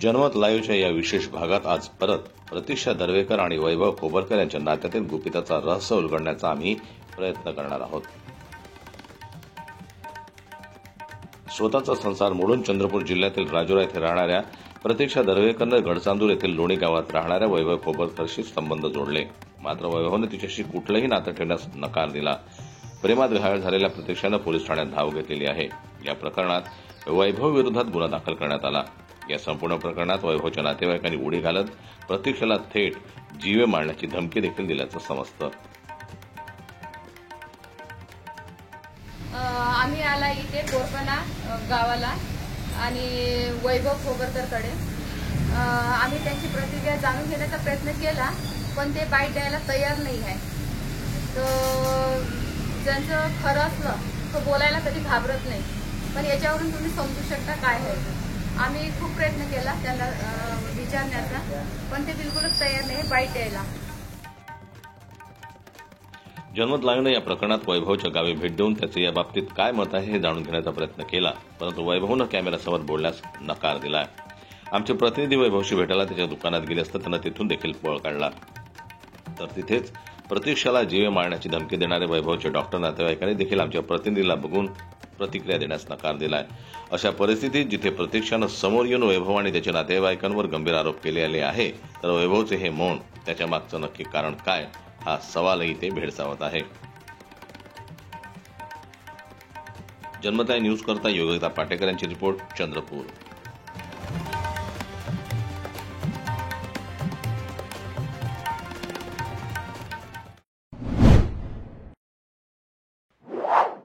जनमत लाईव्हच्या या विशेष भागात आज परत प्रतीक्षा दर्वेकर आणि वैभव खोबरकर यांच्या नात्यातील गुपिताचा रहस्य उलगडण्याचा आम्ही प्रयत्न करणार आहोत। स्वतःचा संसार मोडून चंद्रपूर जिल्ह्यातील राजुरा येथे राहणाऱ्या प्रतीक्षा दर्वेकरनं गडचांदूर येथील लोणी गावात राहणाऱ्या वैभव खोबरकरशी संबंध जोडले। मात्र वैभवने तिच्याशी कुठलंही नातं ठेवण्यास नकार दिला। प्रेमात घायल झालेल्या प्रतीक्षानं पोलीस ठाण्यात धाव घेतलेली आहे। या प्रकरणात वैभव विरोधात गुन्हा दाखल करण्यात आला। या संपूर्ण प्रकरणात वैभवच्या नातेवाईकांनी उडी घालत प्रतीक्षाला थेट जीवे मारण्याची धमकी देखील दिल्याचं समजतं। आम्ही आला इथे कोरपणा गावाला आणि वैभव खोबरकरकडे आम्ही त्यांची प्रतिक्रिया जाणून घेण्याचा प्रयत्न केला, पण ते बाईट द्यायला तयार नाही आहे। तर ज्यांचं खरं असलं तो बोलायला कधी घाबरत नाही, पण याच्यावरून तुम्ही समजू शकता काय आहे। आम्ही खूप प्रयत्न केला त्यांना विचारण्याचा, पण ते बिलकुलच तयार नाही बाईट द्यायला। जनमत लाईव्हने या प्रकरणात वैभवच्या गावी भेट देऊन त्याचे या बाबतीत काय मत आहे हे जाणून घेण्याचा प्रयत्न केला, परंतु वैभवनं कॅमेऱ्यासमोर बोलण्यास नकार दिला। आमचे प्रतिनिधी वैभवशी भेटायला त्याच्या दुकानात गेले असता त्यांना तिथून देखील पळ काढला। तर तिथेच प्रतीक्षाला जीवे मारण्याची धमकी देणारे वैभवचे डॉक्टर नातेवाईकांनी देखील आमच्या प्रतिनिधीला बघून प्रतिक्रिया देण्यास नकार दिलाय। अशा परिस्थितीत जिथे प्रतीक्षानं समोर येऊन वैभव आणि त्याच्या नातेवाईकांवर गंभीर आरोप केलेले आहे, तर वैभवचे हे मौन त्याच्या मागचं नक्की कारण काय हा सवालही ते भेडसावत आहे। जनमत न्यूज करता योगिता पाटेकर यांची रिपोर्ट, चंद्रपूर।